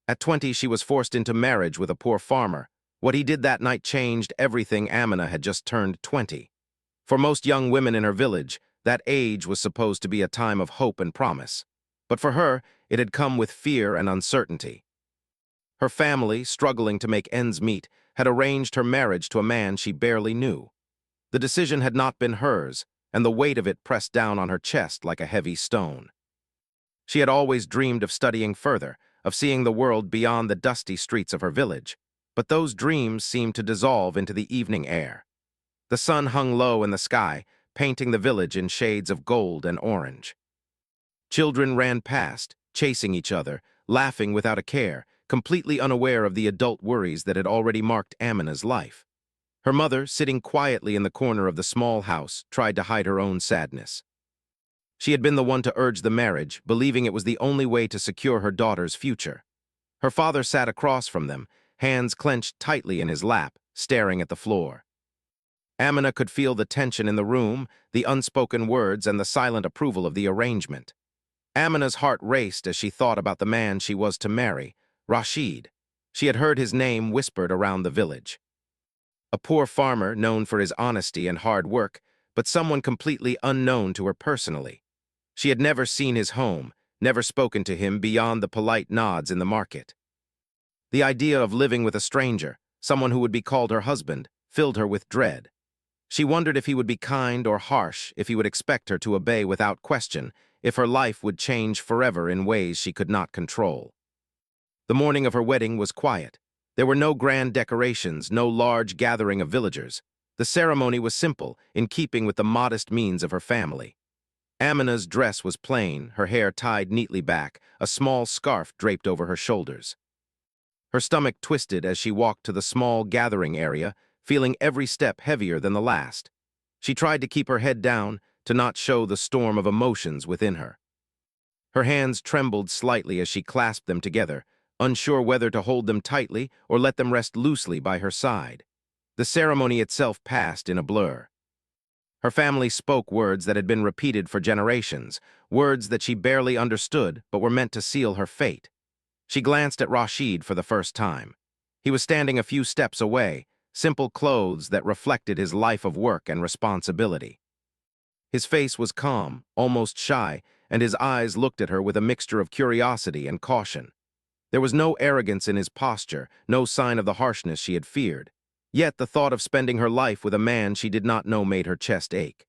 At 20, she was forced into marriage with a poor farmer. What he did that night changed everything. Amina had just turned 20. For most young women in her village, that age was supposed to be a time of hope and promise. But for her, it had come with fear and uncertainty. Her family, struggling to make ends meet, had arranged her marriage to a man she barely knew. The decision had not been hers, and the weight of it pressed down on her chest like a heavy stone. She had always dreamed of studying further, of seeing the world beyond the dusty streets of her village, but those dreams seemed to dissolve into the evening air. The sun hung low in the sky, painting the village in shades of gold and orange. Children ran past, chasing each other, laughing without a care, completely unaware of the adult worries that had already marked Amina's life. Her mother, sitting quietly in the corner of the small house, tried to hide her own sadness. She had been the one to urge the marriage, believing it was the only way to secure her daughter's future. Her father sat across from them, hands clenched tightly in his lap, staring at the floor. Amina could feel the tension in the room, the unspoken words, and the silent approval of the arrangement. Amina's heart raced as she thought about the man she was to marry, Rashid. She had heard his name whispered around the village. A poor farmer known for his honesty and hard work, but someone completely unknown to her personally. She had never seen his home, never spoken to him beyond the polite nods in the market. The idea of living with a stranger, someone who would be called her husband, filled her with dread. She wondered if he would be kind or harsh, if he would expect her to obey without question, if her life would change forever in ways she could not control. The morning of her wedding was quiet. There were no grand decorations, no large gathering of villagers. The ceremony was simple, in keeping with the modest means of her family. Amina's dress was plain, her hair tied neatly back, a small scarf draped over her shoulders. Her stomach twisted as she walked to the small gathering area, feeling every step heavier than the last. She tried to keep her head down, to not show the storm of emotions within her. Her hands trembled slightly as she clasped them together, unsure whether to hold them tightly or let them rest loosely by her side. The ceremony itself passed in a blur. Her family spoke words that had been repeated for generations, words that she barely understood but were meant to seal her fate. She glanced at Rashid for the first time. He was standing a few steps away, simple clothes that reflected his life of work and responsibility. His face was calm, almost shy, and his eyes looked at her with a mixture of curiosity and caution. There was no arrogance in his posture, no sign of the harshness she had feared. Yet the thought of spending her life with a man she did not know made her chest ache.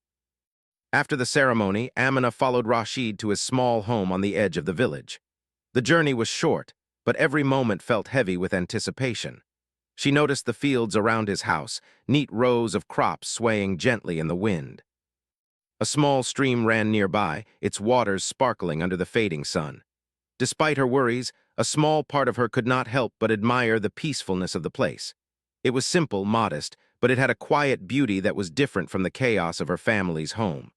After the ceremony, Amina followed Rashid to his small home on the edge of the village. The journey was short, but every moment felt heavy with anticipation. She noticed the fields around his house, neat rows of crops swaying gently in the wind. A small stream ran nearby, its waters sparkling under the fading sun. Despite her worries, a small part of her could not help but admire the peacefulness of the place. It was simple, modest, but it had a quiet beauty that was different from the chaos of her family's home.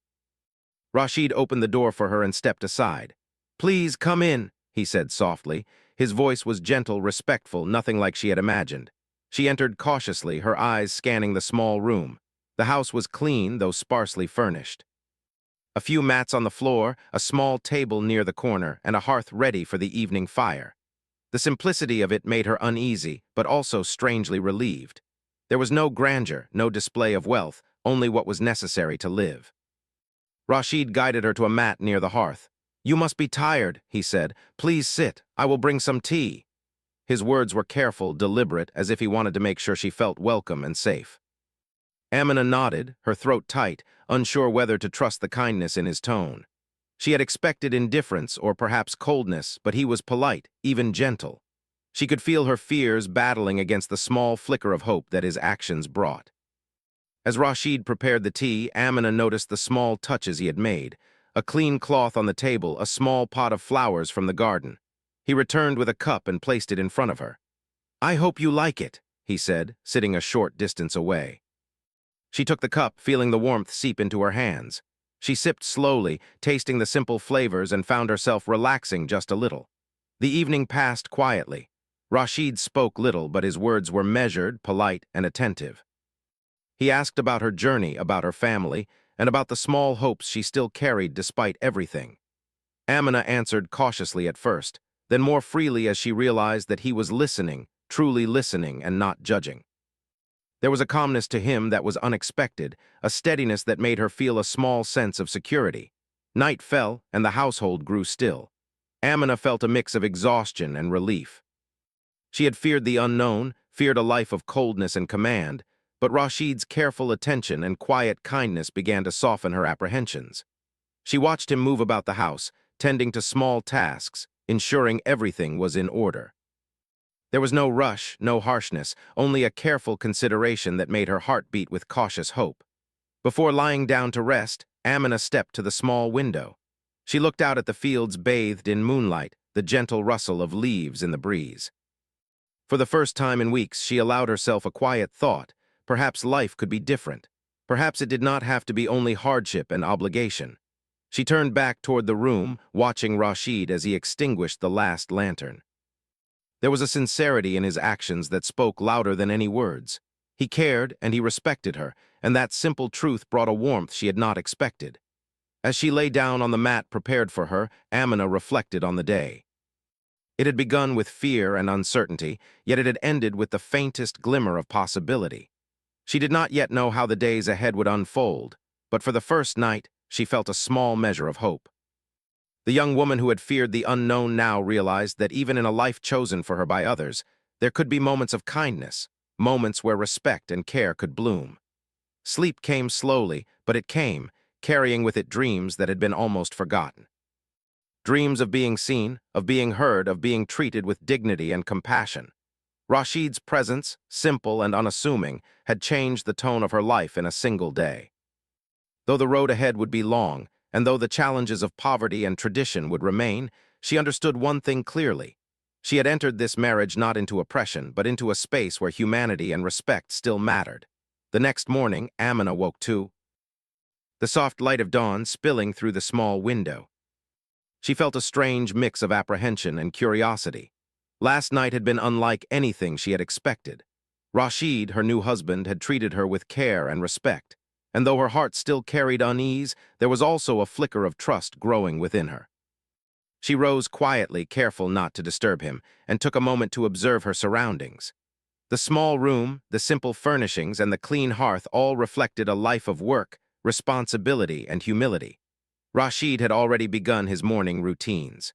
Rashid opened the door for her and stepped aside. "Please come in," he said softly. His voice was gentle, respectful, nothing like she had imagined. She entered cautiously, her eyes scanning the small room. The house was clean, though sparsely furnished. A few mats on the floor, a small table near the corner, and a hearth ready for the evening fire. The simplicity of it made her uneasy, but also strangely relieved. There was no grandeur, no display of wealth, only what was necessary to live. Rashid guided her to a mat near the hearth. "You must be tired," he said. "Please sit. I will bring some tea." His words were careful, deliberate, as if he wanted to make sure she felt welcome and safe. Amina nodded, her throat tight, unsure whether to trust the kindness in his tone. She had expected indifference or perhaps coldness, but he was polite, even gentle. She could feel her fears battling against the small flicker of hope that his actions brought. As Rashid prepared the tea, Amina noticed the small touches he had made. A clean cloth on the table, a small pot of flowers from the garden. He returned with a cup and placed it in front of her. "I hope you like it," he said, sitting a short distance away. She took the cup, feeling the warmth seep into her hands. She sipped slowly, tasting the simple flavors, and found herself relaxing just a little. The evening passed quietly. Rashid spoke little, but his words were measured, polite, and attentive. He asked about her journey, about her family, and about the small hopes she still carried despite everything. Amina answered cautiously at first. then more freely as she realized that he was listening, truly listening and not judging. There was a calmness to him that was unexpected, a steadiness that made her feel a small sense of security. Night fell, and the household grew still. Amina felt a mix of exhaustion and relief. She had feared the unknown, feared a life of coldness and command, but Rashid's careful attention and quiet kindness began to soften her apprehensions. She watched him move about the house, tending to small tasks, ensuring everything was in order. There was no rush, no harshness, only a careful consideration that made her heart beat with cautious hope. Before lying down to rest, Amina stepped to the small window. She looked out at the fields bathed in moonlight, the gentle rustle of leaves in the breeze. For the first time in weeks, she allowed herself a quiet thought. Perhaps life could be different. Perhaps it did not have to be only hardship and obligation. She turned back toward the room, watching Rashid as he extinguished the last lantern. There was a sincerity in his actions that spoke louder than any words. He cared and he respected her, and that simple truth brought a warmth she had not expected. As she lay down on the mat prepared for her, Amina reflected on the day. It had begun with fear and uncertainty, yet it had ended with the faintest glimmer of possibility. She did not yet know how the days ahead would unfold, but for the first night, she felt a small measure of hope. The young woman who had feared the unknown now realized that even in a life chosen for her by others, there could be moments of kindness, moments where respect and care could bloom. Sleep came slowly, but it came, carrying with it dreams that had been almost forgotten. Dreams of being seen, of being heard, of being treated with dignity and compassion. Rashid's presence, simple and unassuming, had changed the tone of her life in a single day. Though the road ahead would be long, and though the challenges of poverty and tradition would remain, she understood one thing clearly. She had entered this marriage not into oppression, but into a space where humanity and respect still mattered. The next morning, Amina woke too, the soft light of dawn spilling through the small window. She felt a strange mix of apprehension and curiosity. Last night had been unlike anything she had expected. Rashid, her new husband, had treated her with care and respect, and though her heart still carried unease, there was also a flicker of trust growing within her. She rose quietly, careful not to disturb him, and took a moment to observe her surroundings. The small room, the simple furnishings, and the clean hearth all reflected a life of work, responsibility, and humility. Rashid had already begun his morning routines.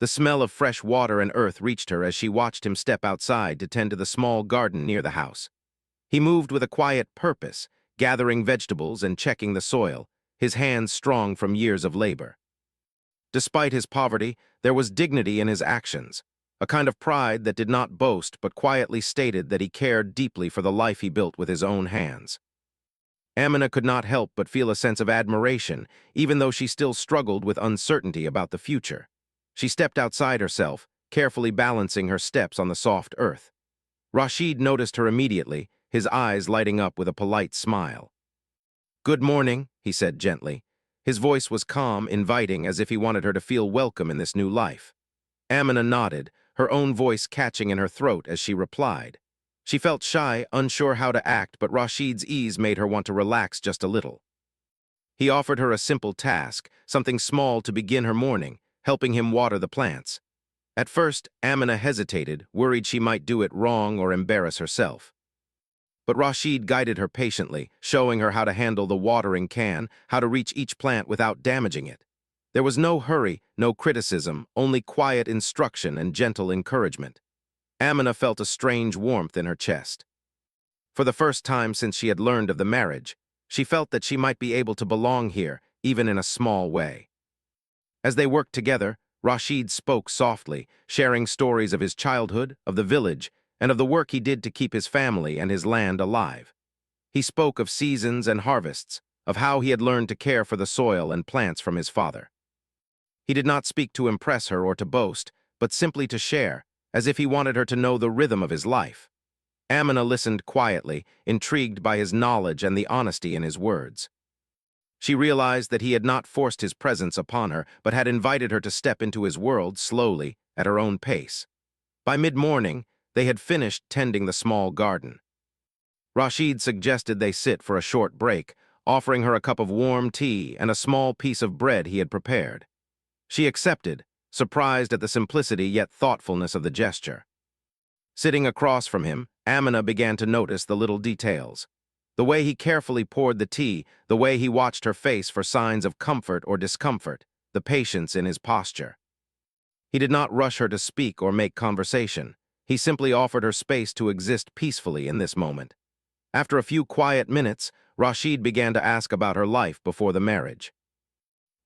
The smell of fresh water and earth reached her as she watched him step outside to tend to the small garden near the house. He moved with a quiet purpose, gathering vegetables and checking the soil, his hands strong from years of labor. Despite his poverty, there was dignity in his actions, a kind of pride that did not boast but quietly stated that he cared deeply for the life he built with his own hands. Amina could not help but feel a sense of admiration, even though she still struggled with uncertainty about the future. She stepped outside herself, carefully balancing her steps on the soft earth. Rashid noticed her immediately, his eyes lighting up with a polite smile. "Good morning," he said gently. His voice was calm, inviting, as if he wanted her to feel welcome in this new life. Amina nodded, her own voice catching in her throat as she replied. She felt shy, unsure how to act, but Rashid's ease made her want to relax just a little. He offered her a simple task, something small to begin her morning, helping him water the plants. At first, Amina hesitated, worried she might do it wrong or embarrass herself. But Rashid guided her patiently, showing her how to handle the watering can, how to reach each plant without damaging it. There was no hurry, no criticism, only quiet instruction and gentle encouragement. Amina felt a strange warmth in her chest. For the first time since she had learned of the marriage, she felt that she might be able to belong here, even in a small way. As they worked together, Rashid spoke softly, sharing stories of his childhood, of the village, and of the work he did to keep his family and his land alive. He spoke of seasons and harvests, of how he had learned to care for the soil and plants from his father. He did not speak to impress her or to boast, but simply to share, as if he wanted her to know the rhythm of his life. Amina listened quietly, intrigued by his knowledge and the honesty in his words. She realized that he had not forced his presence upon her, but had invited her to step into his world slowly, at her own pace. By mid-morning, they had finished tending the small garden. Rashid suggested they sit for a short break, offering her a cup of warm tea and a small piece of bread he had prepared. She accepted, surprised at the simplicity yet thoughtfulness of the gesture. Sitting across from him, Amina began to notice the little details. The way he carefully poured the tea, the way he watched her face for signs of comfort or discomfort, the patience in his posture. He did not rush her to speak or make conversation. He simply offered her space to exist peacefully in this moment. After a few quiet minutes, Rashid began to ask about her life before the marriage.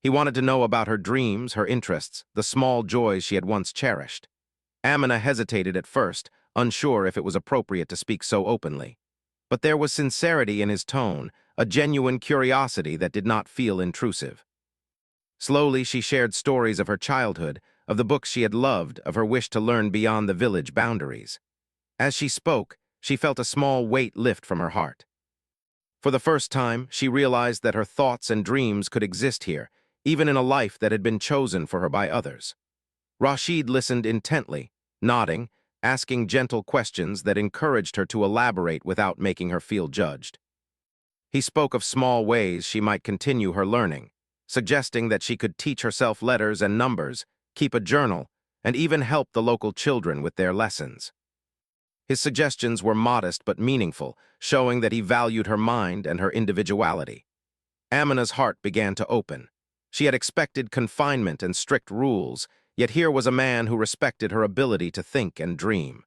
He wanted to know about her dreams, her interests, the small joys she had once cherished. Amina hesitated at first, unsure if it was appropriate to speak so openly. But there was sincerity in his tone, a genuine curiosity that did not feel intrusive. Slowly, she shared stories of her childhood, of the books she had loved, of her wish to learn beyond the village boundaries. As she spoke, she felt a small weight lift from her heart. For the first time, she realized that her thoughts and dreams could exist here, even in a life that had been chosen for her by others. Rashid listened intently, nodding, asking gentle questions that encouraged her to elaborate without making her feel judged. He spoke of small ways she might continue her learning, suggesting that she could teach herself letters and numbers, keep a journal, and even help the local children with their lessons. His suggestions were modest but meaningful, showing that he valued her mind and her individuality. Amina's heart began to open. She had expected confinement and strict rules, yet here was a man who respected her ability to think and dream.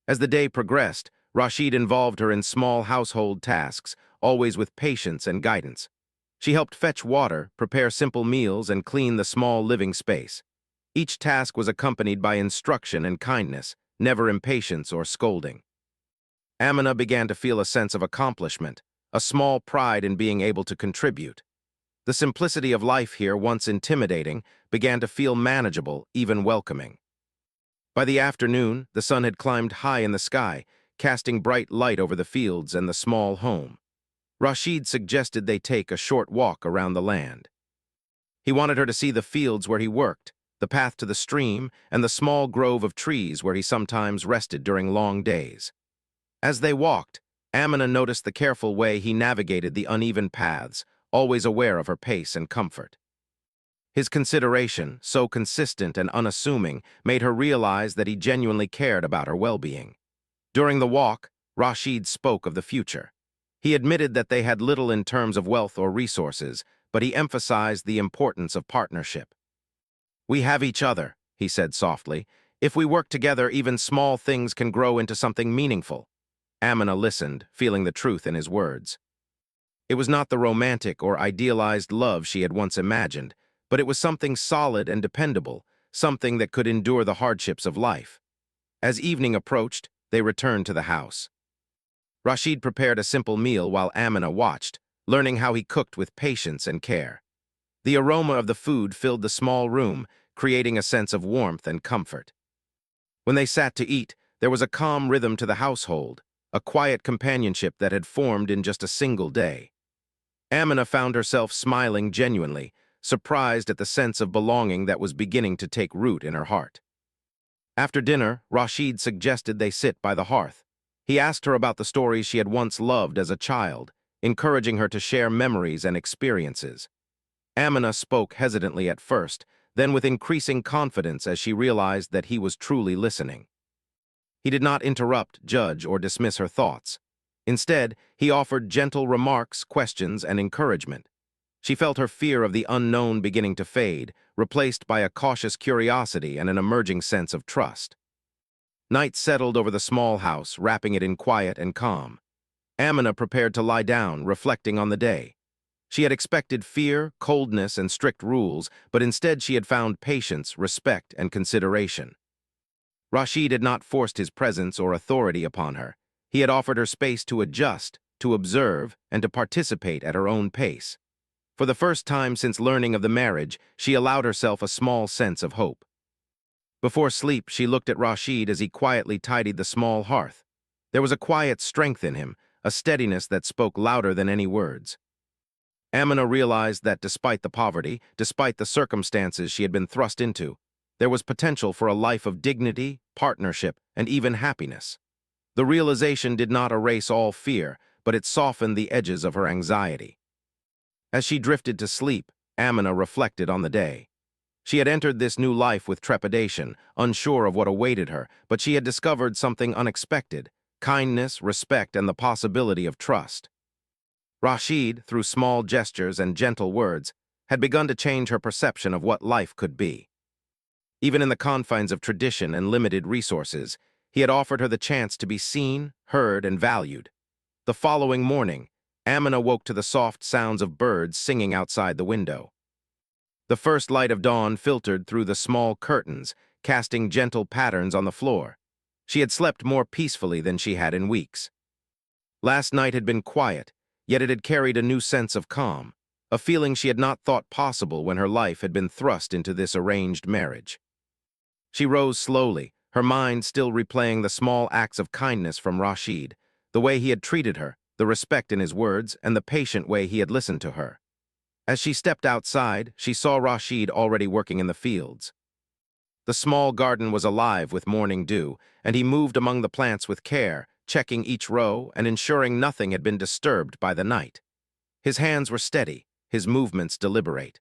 As the day progressed, Rashid involved her in small household tasks, always with patience and guidance. She helped fetch water, prepare simple meals, and clean the small living space. Each task was accompanied by instruction and kindness, never impatience or scolding. Amina began to feel a sense of accomplishment, a small pride in being able to contribute. The simplicity of life here, once intimidating, began to feel manageable, even welcoming. By the afternoon, the sun had climbed high in the sky, casting bright light over the fields and the small home. Rashid suggested they take a short walk around the land. He wanted her to see the fields where he worked, the path to the stream, and the small grove of trees where he sometimes rested during long days. As they walked, Amina noticed the careful way he navigated the uneven paths, always aware of her pace and comfort. His consideration, so consistent and unassuming, made her realize that he genuinely cared about her well-being. During the walk, Rashid spoke of the future. He admitted that they had little in terms of wealth or resources, but he emphasized the importance of partnership. "We have each other," he said softly. "If we work together, even small things can grow into something meaningful." Amina listened, feeling the truth in his words. It was not the romantic or idealized love she had once imagined, but it was something solid and dependable, something that could endure the hardships of life. As evening approached, they returned to the house. Rashid prepared a simple meal while Amina watched, learning how he cooked with patience and care. The aroma of the food filled the small room, creating a sense of warmth and comfort. When they sat to eat, there was a calm rhythm to the household, a quiet companionship that had formed in just a single day. Amina found herself smiling genuinely, surprised at the sense of belonging that was beginning to take root in her heart. After dinner, Rashid suggested they sit by the hearth. He asked her about the stories she had once loved as a child, encouraging her to share memories and experiences. Amina spoke hesitantly at first, then with increasing confidence as she realized that he was truly listening. He did not interrupt, judge, or dismiss her thoughts. Instead, he offered gentle remarks, questions, and encouragement. She felt her fear of the unknown beginning to fade, replaced by a cautious curiosity and an emerging sense of trust. Night settled over the small house, wrapping it in quiet and calm. Amina prepared to lie down, reflecting on the day. She had expected fear, coldness, and strict rules, but instead she had found patience, respect, and consideration. Rashid had not forced his presence or authority upon her. He had offered her space to adjust, to observe, and to participate at her own pace. For the first time since learning of the marriage, she allowed herself a small sense of hope. Before sleep, she looked at Rashid as he quietly tidied the small hearth. There was a quiet strength in him, a steadiness that spoke louder than any words. Amina realized that despite the poverty, despite the circumstances she had been thrust into, there was potential for a life of dignity, partnership, and even happiness. The realization did not erase all fear, but it softened the edges of her anxiety. As she drifted to sleep, Amina reflected on the day. She had entered this new life with trepidation, unsure of what awaited her, but she had discovered something unexpected: kindness, respect, and the possibility of trust. Rashid, through small gestures and gentle words, had begun to change her perception of what life could be. Even in the confines of tradition and limited resources, he had offered her the chance to be seen, heard, and valued. The following morning, Amina woke to the soft sounds of birds singing outside the window. The first light of dawn filtered through the small curtains, casting gentle patterns on the floor. She had slept more peacefully than she had in weeks. Last night had been quiet, yet it had carried a new sense of calm, a feeling she had not thought possible when her life had been thrust into this arranged marriage. She rose slowly, her mind still replaying the small acts of kindness from Rashid, the way he had treated her, the respect in his words, and the patient way he had listened to her. As she stepped outside, she saw Rashid already working in the fields. The small garden was alive with morning dew, and he moved among the plants with care, checking each row and ensuring nothing had been disturbed by the night. His hands were steady, his movements deliberate.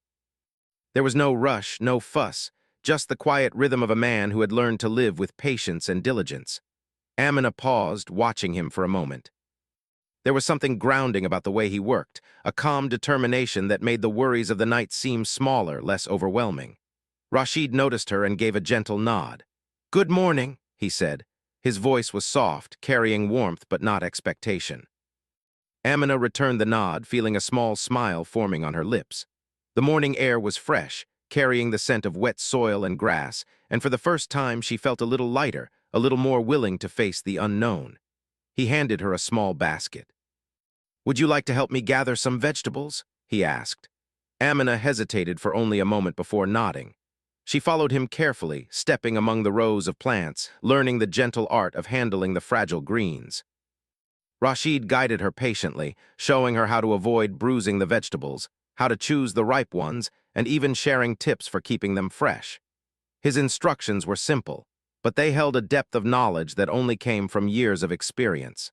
There was no rush, no fuss, just the quiet rhythm of a man who had learned to live with patience and diligence. Amina paused, watching him for a moment. There was something grounding about the way he worked, a calm determination that made the worries of the night seem smaller, less overwhelming. Rashid noticed her and gave a gentle nod. "Good morning," he said. His voice was soft, carrying warmth but not expectation. Amina returned the nod, feeling a small smile forming on her lips. The morning air was fresh, carrying the scent of wet soil and grass, and for the first time she felt a little lighter, a little more willing to face the unknown. He handed her a small basket. "Would you like to help me gather some vegetables?" he asked. Amina hesitated for only a moment before nodding. She followed him carefully, stepping among the rows of plants, learning the gentle art of handling the fragile greens. Rashid guided her patiently, showing her how to avoid bruising the vegetables, how to choose the ripe ones, and even sharing tips for keeping them fresh. His instructions were simple, but they held a depth of knowledge that only came from years of experience.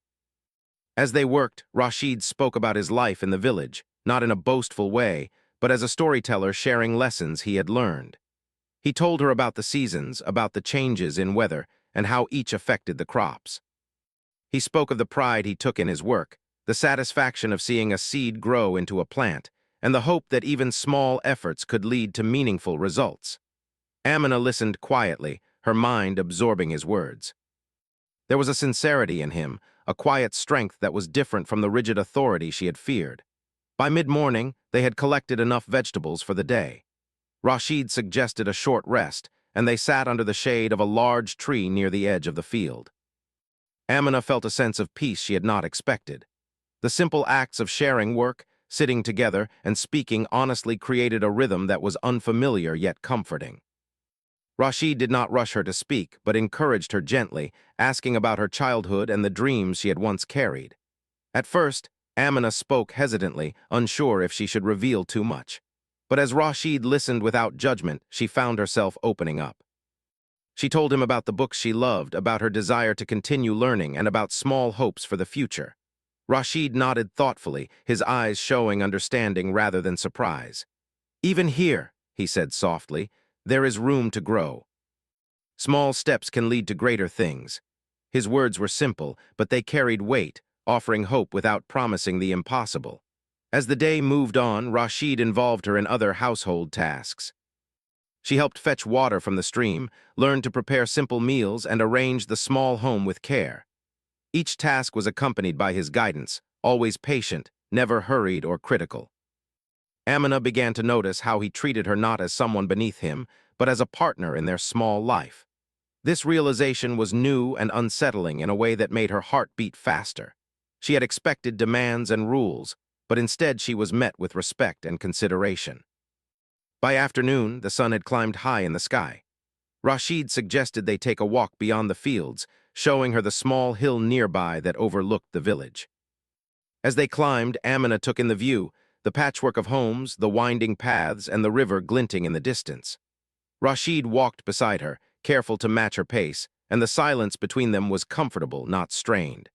As they worked, Rashid spoke about his life in the village, not in a boastful way, but as a storyteller sharing lessons he had learned. He told her about the seasons, about the changes in weather, and how each affected the crops. He spoke of the pride he took in his work, the satisfaction of seeing a seed grow into a plant, and the hope that even small efforts could lead to meaningful results. Amina listened quietly, her mind absorbing his words. There was a sincerity in him, a quiet strength that was different from the rigid authority she had feared. By mid-morning, they had collected enough vegetables for the day. Rashid suggested a short rest, and they sat under the shade of a large tree near the edge of the field. Amina felt a sense of peace she had not expected. The simple acts of sharing work, sitting together, and speaking honestly created a rhythm that was unfamiliar yet comforting. Rashid did not rush her to speak, but encouraged her gently, asking about her childhood and the dreams she had once carried. At first, Amina spoke hesitantly, unsure if she should reveal too much. But as Rashid listened without judgment, she found herself opening up. She told him about the books she loved, about her desire to continue learning, and about small hopes for the future. Rashid nodded thoughtfully, his eyes showing understanding rather than surprise. "Even here," he said softly, "there is room to grow. Small steps can lead to greater things." His words were simple, but they carried weight, offering hope without promising the impossible. As the day moved on, Rashid involved her in other household tasks. She helped fetch water from the stream, learned to prepare simple meals, and arrange the small home with care. Each task was accompanied by his guidance, always patient, never hurried or critical. Amina began to notice how he treated her not as someone beneath him, but as a partner in their small life. This realization was new and unsettling in a way that made her heart beat faster. She had expected demands and rules, but instead she was met with respect and consideration. By afternoon, the sun had climbed high in the sky. Rashid suggested they take a walk beyond the fields, showing her the small hill nearby that overlooked the village. As they climbed, Amina took in the view, the patchwork of homes, the winding paths, and the river glinting in the distance. Rashid walked beside her, careful to match her pace, and the silence between them was comfortable, not strained.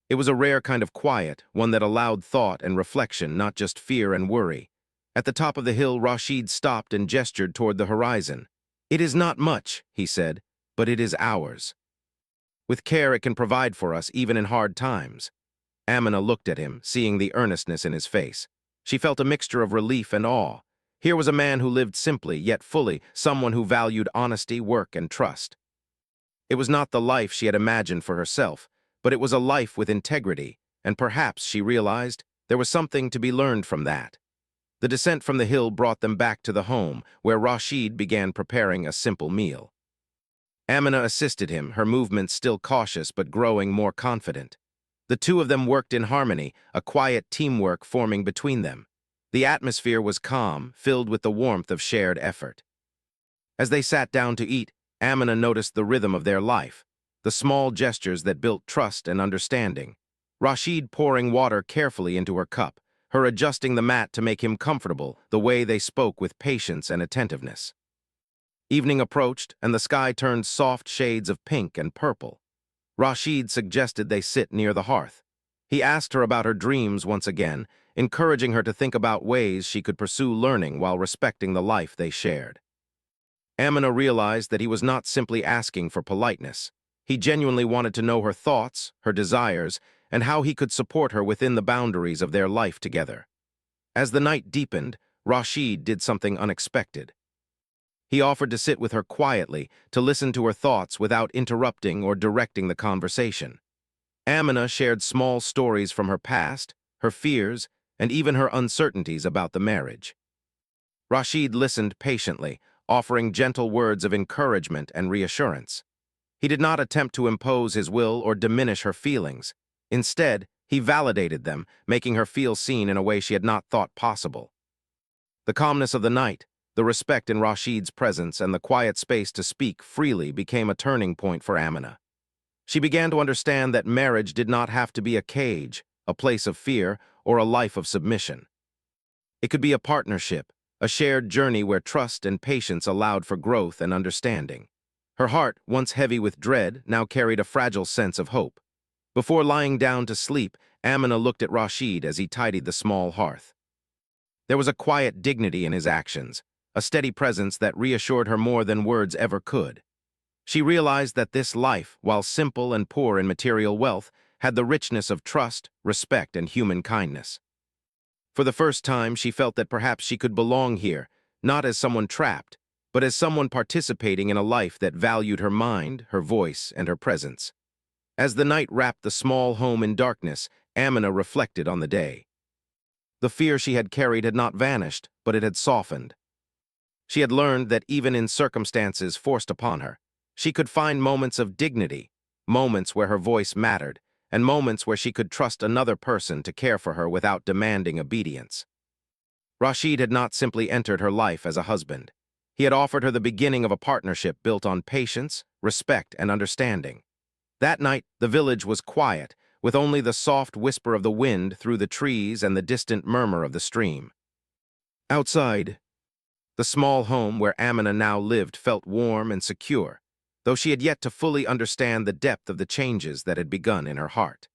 It was a rare kind of quiet, one that allowed thought and reflection, not just fear and worry. At the top of the hill, Rashid stopped and gestured toward the horizon. "It is not much," he said, "but it is ours. With care, it can provide for us even in hard times." Amina looked at him, seeing the earnestness in his face. She felt a mixture of relief and awe. Here was a man who lived simply, yet fully, someone who valued honesty, work, and trust. It was not the life she had imagined for herself, but it was a life with integrity, and perhaps, she realized, there was something to be learned from that. The descent from the hill brought them back to the home, where Rashid began preparing a simple meal. Amina assisted him, her movements still cautious but growing more confident. The two of them worked in harmony, a quiet teamwork forming between them. The atmosphere was calm, filled with the warmth of shared effort. As they sat down to eat, Amina noticed the rhythm of their life, the small gestures that built trust and understanding. Rashid pouring water carefully into her cup, her adjusting the mat to make him comfortable, the way they spoke with patience and attentiveness. Evening approached, and the sky turned soft shades of pink and purple. Rashid suggested they sit near the hearth. He asked her about her dreams once again, encouraging her to think about ways she could pursue learning while respecting the life they shared. Amina realized that he was not simply asking for politeness. He genuinely wanted to know her thoughts, her desires, and how he could support her within the boundaries of their life together. As the night deepened, Rashid did something unexpected. He offered to sit with her quietly, to listen to her thoughts without interrupting or directing the conversation. Amina shared small stories from her past, her fears, and even her uncertainties about the marriage. Rashid listened patiently, offering gentle words of encouragement and reassurance. He did not attempt to impose his will or diminish her feelings. Instead, he validated them, making her feel seen in a way she had not thought possible. The calmness of the night, the respect in Rashid's presence, and the quiet space to speak freely became a turning point for Amina. She began to understand that marriage did not have to be a cage, a place of fear, or a life of submission. It could be a partnership, a shared journey where trust and patience allowed for growth and understanding. Her heart, once heavy with dread, now carried a fragile sense of hope. Before lying down to sleep, Amina looked at Rashid as he tidied the small hearth. There was a quiet dignity in his actions, a steady presence that reassured her more than words ever could. She realized that this life, while simple and poor in material wealth, had the richness of trust, respect, and human kindness. For the first time, she felt that perhaps she could belong here, not as someone trapped, but as someone participating in a life that valued her mind, her voice, and her presence. As the night wrapped the small home in darkness, Amina reflected on the day. The fear she had carried had not vanished, but it had softened. She had learned that even in circumstances forced upon her, she could find moments of dignity, moments where her voice mattered, and moments where she could trust another person to care for her without demanding obedience. Rashid had not simply entered her life as a husband. He had offered her the beginning of a partnership built on patience, respect, and understanding. That night, the village was quiet, with only the soft whisper of the wind through the trees and the distant murmur of the stream. Outside, the small home where Amina now lived felt warm and secure, though she had yet to fully understand the depth of the changes that had begun in her heart.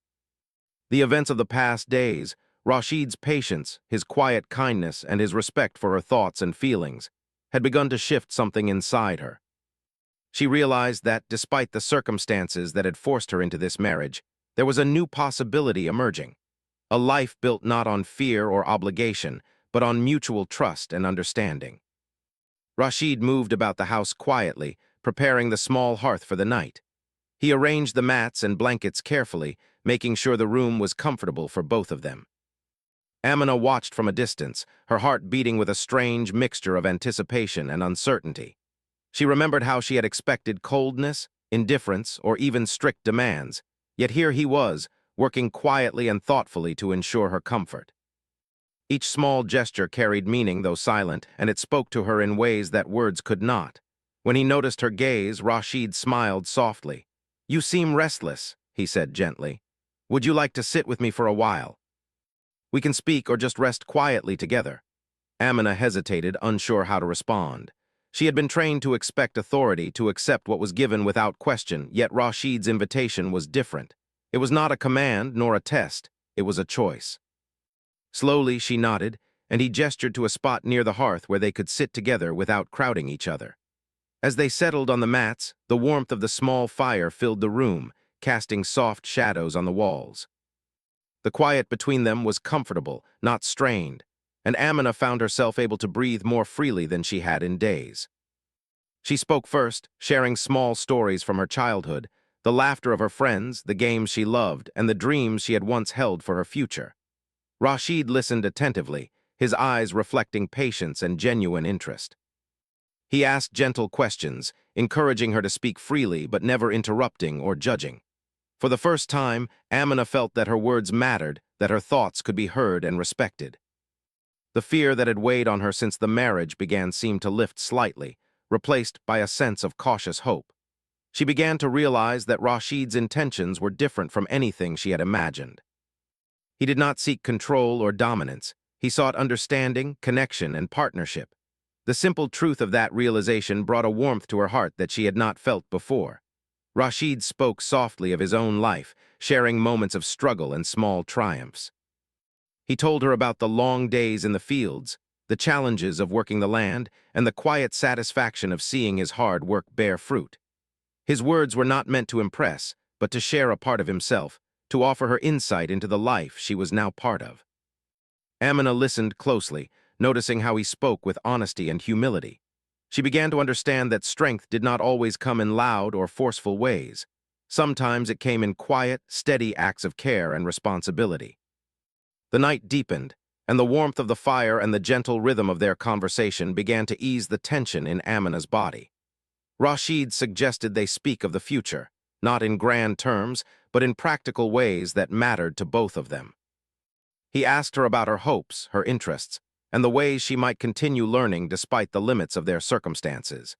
The events of the past days, Rashid's patience, his quiet kindness, and his respect for her thoughts and feelings, had begun to shift something inside her. She realized that, despite the circumstances that had forced her into this marriage, there was a new possibility emerging, a life built not on fear or obligation, but on mutual trust and understanding. Rashid moved about the house quietly, preparing the small hearth for the night. He arranged the mats and blankets carefully, making sure the room was comfortable for both of them. Amina watched from a distance, her heart beating with a strange mixture of anticipation and uncertainty. She remembered how she had expected coldness, indifference, or even strict demands, yet here he was, working quietly and thoughtfully to ensure her comfort. Each small gesture carried meaning, though silent, and it spoke to her in ways that words could not. When he noticed her gaze, Rashid smiled softly. "You seem restless," he said gently. "Would you like to sit with me for a while? We can speak or just rest quietly together." Amina hesitated, unsure how to respond. She had been trained to expect authority, to accept what was given without question, yet Rashid's invitation was different. It was not a command nor a test, it was a choice. Slowly, she nodded, and he gestured to a spot near the hearth where they could sit together without crowding each other. As they settled on the mats, the warmth of the small fire filled the room, casting soft shadows on the walls. The quiet between them was comfortable, not strained, and Amina found herself able to breathe more freely than she had in days. She spoke first, sharing small stories from her childhood, the laughter of her friends, the games she loved, and the dreams she had once held for her future. Rashid listened attentively, his eyes reflecting patience and genuine interest. He asked gentle questions, encouraging her to speak freely but never interrupting or judging. For the first time, Amina felt that her words mattered, that her thoughts could be heard and respected. The fear that had weighed on her since the marriage began seemed to lift slightly, replaced by a sense of cautious hope. She began to realize that Rashid's intentions were different from anything she had imagined. He did not seek control or dominance. He sought understanding, connection, and partnership. The simple truth of that realization brought a warmth to her heart that she had not felt before. Rashid spoke softly of his own life, sharing moments of struggle and small triumphs. He told her about the long days in the fields, the challenges of working the land, and the quiet satisfaction of seeing his hard work bear fruit. His words were not meant to impress, but to share a part of himself, to offer her insight into the life she was now part of. Amina listened closely, noticing how he spoke with honesty and humility. She began to understand that strength did not always come in loud or forceful ways. Sometimes it came in quiet, steady acts of care and responsibility. The night deepened, and the warmth of the fire and the gentle rhythm of their conversation began to ease the tension in Amina's body. Rashid suggested they speak of the future, not in grand terms, but in practical ways that mattered to both of them. He asked her about her hopes, her interests, and the ways she might continue learning despite the limits of their circumstances.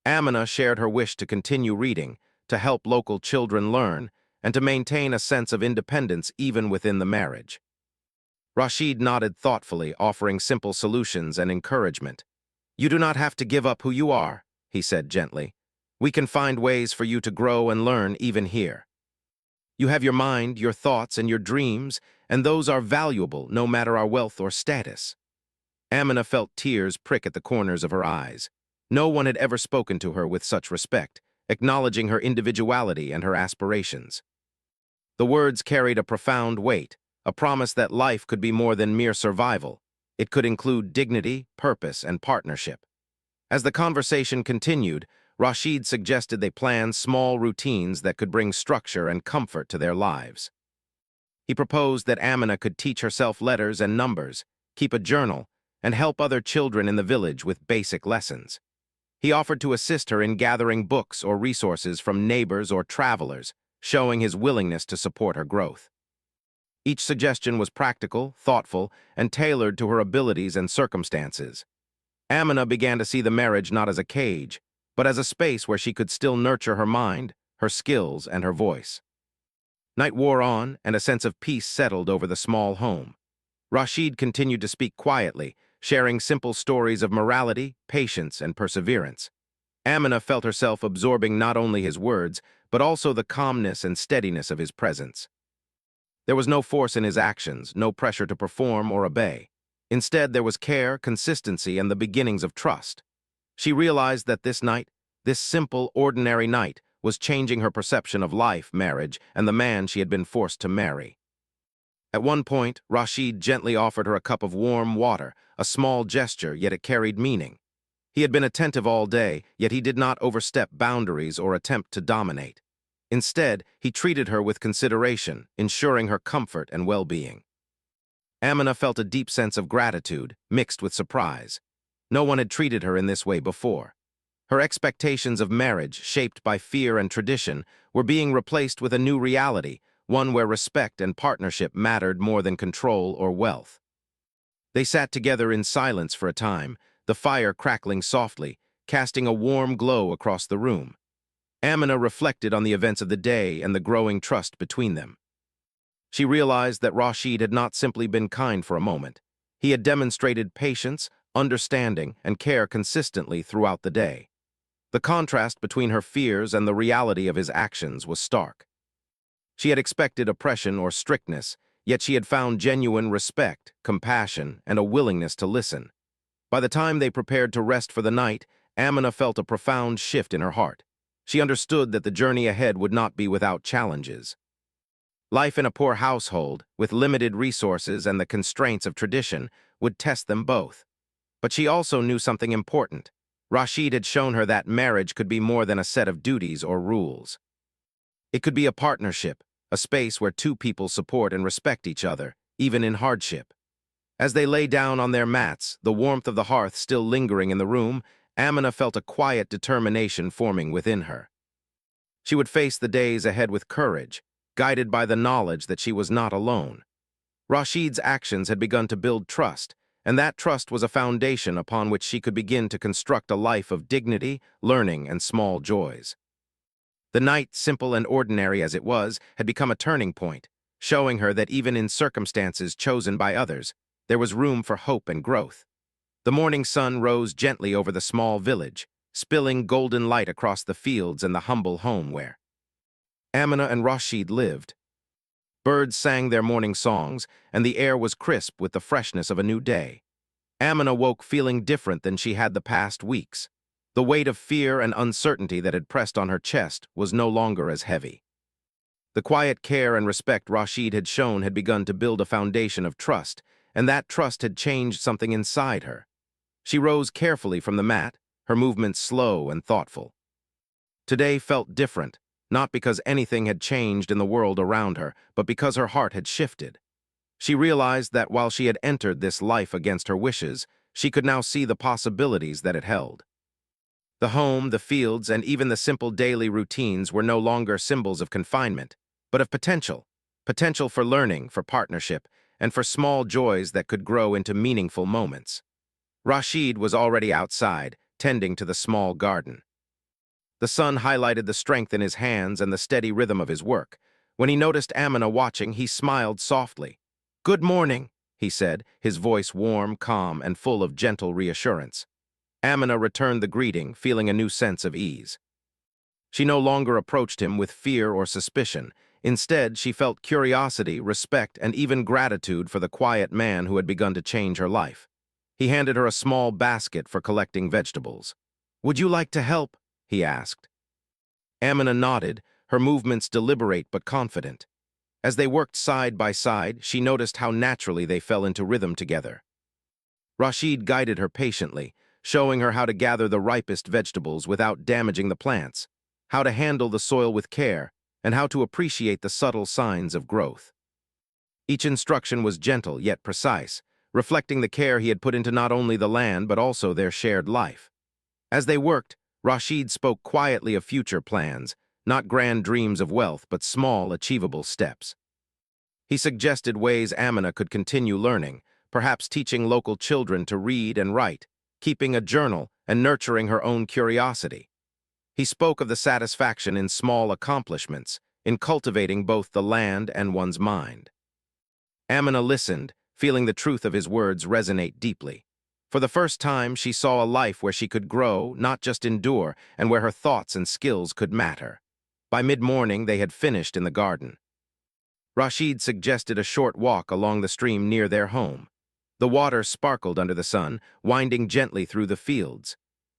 Amina shared her wish to continue reading, to help local children learn, and to maintain a sense of independence even within the marriage. Rashid nodded thoughtfully, offering simple solutions and encouragement. "You do not have to give up who you are," he said gently. "We can find ways for you to grow and learn even here. You have your mind, your thoughts, and your dreams, and those are valuable no matter our wealth or status." Amina felt tears prick at the corners of her eyes. No one had ever spoken to her with such respect, acknowledging her individuality and her aspirations. The words carried a profound weight, a promise that life could be more than mere survival. It could include dignity, purpose, and partnership. As the conversation continued, Rashid suggested they plan small routines that could bring structure and comfort to their lives. He proposed that Amina could teach herself letters and numbers, keep a journal, and help other children in the village with basic lessons. He offered to assist her in gathering books or resources from neighbors or travelers, showing his willingness to support her growth. Each suggestion was practical, thoughtful, and tailored to her abilities and circumstances. Amina began to see the marriage not as a cage, but as a space where she could still nurture her mind, her skills, and her voice. Night wore on, and a sense of peace settled over the small home. Rashid continued to speak quietly, sharing simple stories of morality, patience, and perseverance. Amina felt herself absorbing not only his words, but also the calmness and steadiness of his presence. There was no force in his actions, no pressure to perform or obey. Instead, there was care, consistency, and the beginnings of trust. She realized that this night, this simple, ordinary night, was changing her perception of life, marriage, and the man she had been forced to marry. At one point, Rashid gently offered her a cup of warm water, a small gesture, yet it carried meaning. He had been attentive all day, yet he did not overstep boundaries or attempt to dominate. Instead, he treated her with consideration, ensuring her comfort and well-being. Amina felt a deep sense of gratitude, mixed with surprise. No one had treated her in this way before. Her expectations of marriage, shaped by fear and tradition, were being replaced with a new reality, one where respect and partnership mattered more than control or wealth. They sat together in silence for a time, the fire crackling softly, casting a warm glow across the room. Amina reflected on the events of the day and the growing trust between them. She realized that Rashid had not simply been kind for a moment. He had demonstrated patience, understanding, and care consistently throughout the day. The contrast between her fears and the reality of his actions was stark. She had expected oppression or strictness, yet she had found genuine respect, compassion, and a willingness to listen. By the time they prepared to rest for the night, Amina felt a profound shift in her heart. She understood that the journey ahead would not be without challenges. Life in a poor household, with limited resources and the constraints of tradition, would test them both. But she also knew something important. Rashid had shown her that marriage could be more than a set of duties or rules. It could be a partnership, a space where two people support and respect each other, even in hardship. As they lay down on their mats, the warmth of the hearth still lingering in the room, Amina felt a quiet determination forming within her. She would face the days ahead with courage, guided by the knowledge that she was not alone. Rashid's actions had begun to build trust, and that trust was a foundation upon which she could begin to construct a life of dignity, learning, and small joys. The night, simple and ordinary as it was, had become a turning point, showing her that even in circumstances chosen by others, there was room for hope and growth. The morning sun rose gently over the small village, spilling golden light across the fields and the humble home where Amina and Rashid lived. Birds sang their morning songs, and the air was crisp with the freshness of a new day. Amina woke feeling different than she had the past weeks. The weight of fear and uncertainty that had pressed on her chest was no longer as heavy. The quiet care and respect Rashid had shown had begun to build a foundation of trust, and that trust had changed something inside her. She rose carefully from the mat, her movements slow and thoughtful. Today felt different, not because anything had changed in the world around her, but because her heart had shifted. She realized that while she had entered this life against her wishes, she could now see the possibilities that it held. The home, the fields, and even the simple daily routines were no longer symbols of confinement, but of potential for learning, for partnership, and for small joys that could grow into meaningful moments. Rashid was already outside, tending to the small garden. The sun highlighted the strength in his hands and the steady rhythm of his work. When he noticed Amina watching, he smiled softly. "Good morning," he said, his voice warm, calm, and full of gentle reassurance. Amina returned the greeting, feeling a new sense of ease. She no longer approached him with fear or suspicion. Instead, she felt curiosity, respect, and even gratitude for the quiet man who had begun to change her life. He handed her a small basket for collecting vegetables. "Would you like to help?" he asked. Amina nodded, her movements deliberate but confident. As they worked side by side, she noticed how naturally they fell into rhythm together. Rashid guided her patiently, showing her how to gather the ripest vegetables without damaging the plants, how to handle the soil with care, and how to appreciate the subtle signs of growth. Each instruction was gentle yet precise, reflecting the care he had put into not only the land but also their shared life. As they worked, Rashid spoke quietly of future plans, not grand dreams of wealth but small, achievable steps. He suggested ways Amina could continue learning, perhaps teaching local children to read and write, keeping a journal, and nurturing her own curiosity. He spoke of the satisfaction in small accomplishments, in cultivating both the land and one's mind. Amina listened, feeling the truth of his words resonate deeply. For the first time, she saw a life where she could grow, not just endure, and where her thoughts and skills could matter. By mid-morning, they had finished in the garden. Rashid suggested a short walk along the stream near their home. The water sparkled under the sun, winding gently through the fields.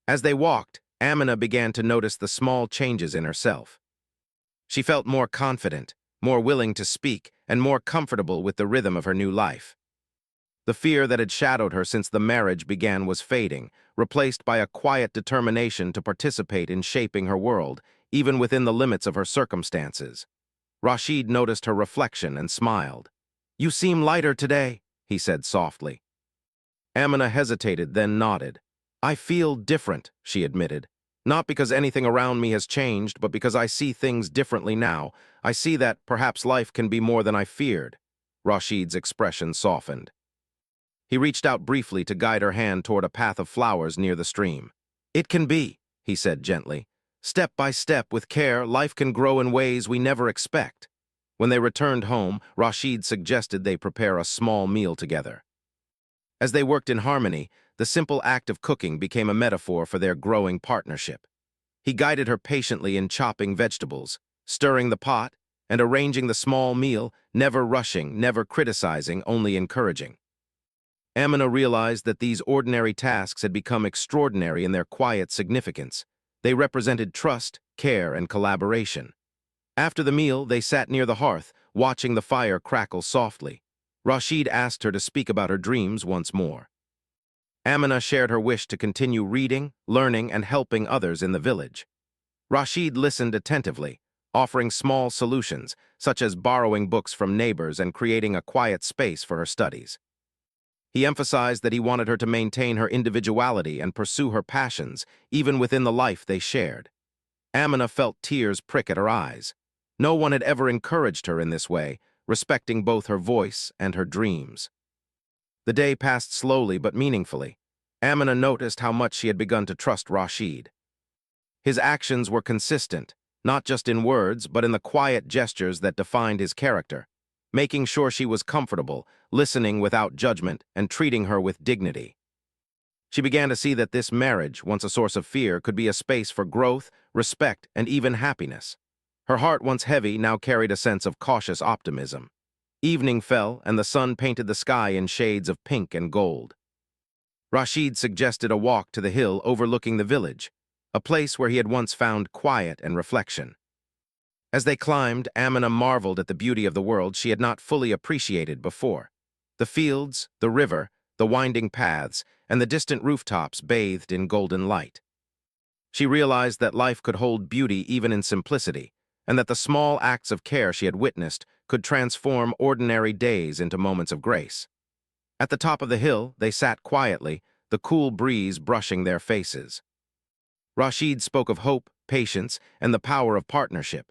As they walked, Amina began to notice the small changes in herself. She felt more confident, more willing to speak, and more comfortable with the rhythm of her new life. The fear that had shadowed her since the marriage began was fading, replaced by a quiet determination to participate in shaping her world, even within the limits of her circumstances. Rashid noticed her reflection and smiled. "You seem lighter today," he said softly. Amina hesitated, then nodded. "I feel different," she admitted. "Not because anything around me has changed, but because I see things differently now. I see that perhaps life can be more than I feared." Rashid's expression softened. He reached out briefly to guide her hand toward a path of flowers near the stream. "It can be," he said gently. "Step by step, with care, life can grow in ways we never expect." When they returned home, Rashid suggested they prepare a small meal together. As they worked in harmony, the simple act of cooking became a metaphor for their growing partnership. He guided her patiently in chopping vegetables, stirring the pot, and arranging the small meal, never rushing, never criticizing, only encouraging. Amina realized that these ordinary tasks had become extraordinary in their quiet significance. They represented trust, care, and collaboration. After the meal, they sat near the hearth, watching the fire crackle softly. Rashid asked her to speak about her dreams once more. Amina shared her wish to continue reading, learning, and helping others in the village. Rashid listened attentively, offering small solutions, such as borrowing books from neighbors and creating a quiet space for her studies. He emphasized that he wanted her to maintain her individuality and pursue her passions, even within the life they shared. Amina felt tears prick at her eyes. No one had ever encouraged her in this way, respecting both her voice and her dreams. The day passed slowly but meaningfully. Amina noticed how much she had begun to trust Rashid. His actions were consistent, not just in words, but in the quiet gestures that defined his character, making sure she was comfortable, listening without judgment, and treating her with dignity. She began to see that this marriage, once a source of fear, could be a space for growth, respect, and even happiness. Her heart, once heavy, now carried a sense of cautious optimism. Evening fell, and the sun painted the sky in shades of pink and gold. Rashid suggested a walk to the hill overlooking the village, a place where he had once found quiet and reflection. As they climbed, Amina marveled at the beauty of the world she had not fully appreciated before. The fields, the river, the winding paths, and the distant rooftops bathed in golden light. She realized that life could hold beauty even in simplicity, and that the small acts of care she had witnessed could transform ordinary days into moments of grace. At the top of the hill, they sat quietly, the cool breeze brushing their faces. Rashid spoke of hope, patience, and the power of partnership.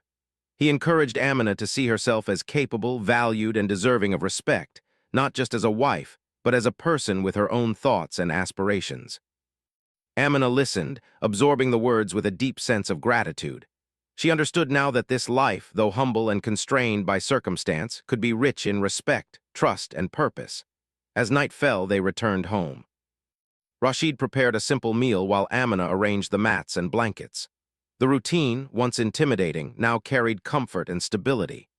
He encouraged Amina to see herself as capable, valued, and deserving of respect, not just as a wife, but as a person with her own thoughts and aspirations. Amina listened, absorbing the words with a deep sense of gratitude. She understood now that this life, though humble and constrained by circumstance, could be rich in respect, trust, and purpose. As night fell, they returned home. Rashid prepared a simple meal while Amina arranged the mats and blankets. The routine, once intimidating, now carried comfort and stability.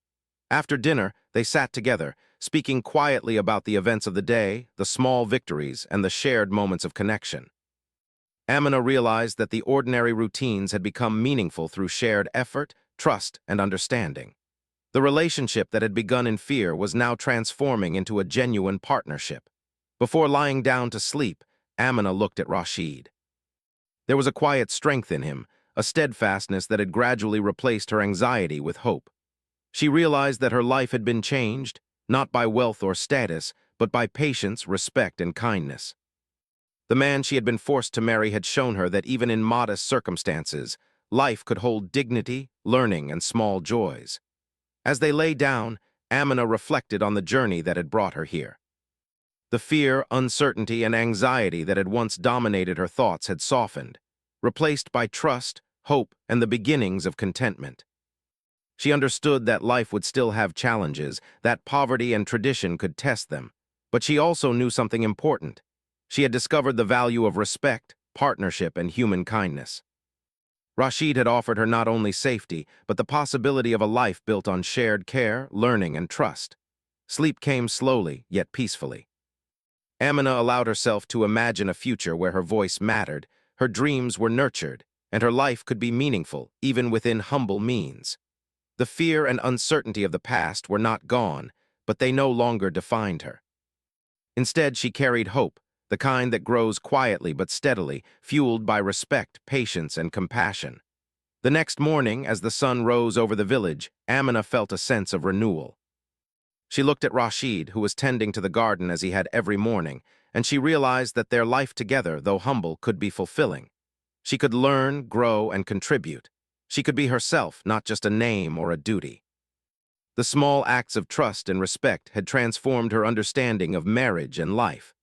After dinner, they sat together, speaking quietly about the events of the day, the small victories, and the shared moments of connection. Amina realized that the ordinary routines had become meaningful through shared effort, trust, and understanding. The relationship that had begun in fear was now transforming into a genuine partnership. Before lying down to sleep, Amina looked at Rashid. There was a quiet strength in him, a steadfastness that had gradually replaced her anxiety with hope. She realized that her life had been changed, not by wealth or status, but by patience, respect, and kindness. The man she had been forced to marry had shown her that even in modest circumstances, life could hold dignity, learning, and small joys. As they lay down, Amina reflected on the journey that had brought her here. The fear, uncertainty, and anxiety that had once dominated her thoughts had softened, replaced by trust, hope, and the beginnings of contentment. She understood that life would still have challenges, that poverty and tradition could test them, but she also knew something important. She had discovered the value of respect, partnership, and human kindness. Rashid had offered her not only safety, but the possibility of a life built on shared care, learning, and trust. Sleep came slowly, yet peacefully. Amina allowed herself to imagine a future where her voice mattered, her dreams were nurtured, and her life could be meaningful, even within humble means. The fear and uncertainty of the past were not gone, but they no longer defined her. Instead, she carried hope, the kind that grows quietly but steadily, fueled by respect, patience, and compassion. The next morning, as the sun rose over the village, Amina felt a sense of renewal. She looked at Rashid, who was tending to the garden as he had every morning, and she realized that their life together, though humble, could be fulfilling. She could learn, grow, and contribute. She could be herself, not just a name or a duty. The small acts of trust and respect had transformed her understanding of marriage and life.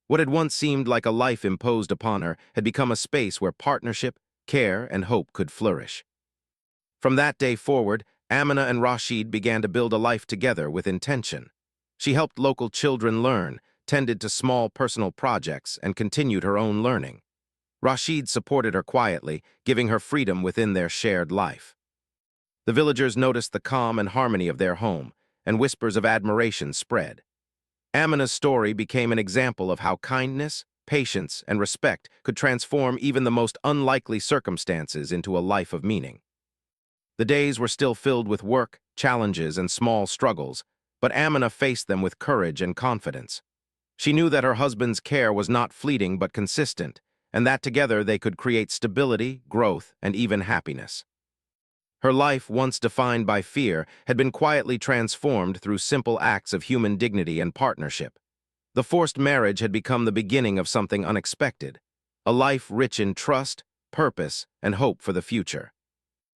What had once seemed like a life imposed upon her had become a space where partnership, care, and hope could flourish. From that day forward, Amina and Rashid began to build a life together with intention. She helped local children learn, tended to small personal projects, and continued her own learning. Rashid supported her quietly, giving her freedom within their shared life. The villagers noticed the calm and harmony of their home, and whispers of admiration spread. Amina's story became an example of how kindness, patience, and respect could transform even the most unlikely circumstances into a life of meaning. The days were still filled with work, challenges, and small struggles, but Amina faced them with courage and confidence. She knew that her husband's care was not fleeting but consistent, and that together they could create stability, growth, and even happiness. Her life, once defined by fear, had been quietly transformed through simple acts of human dignity and partnership. The forced marriage had become the beginning of something unexpected, a life rich in trust, purpose, and hope for the future.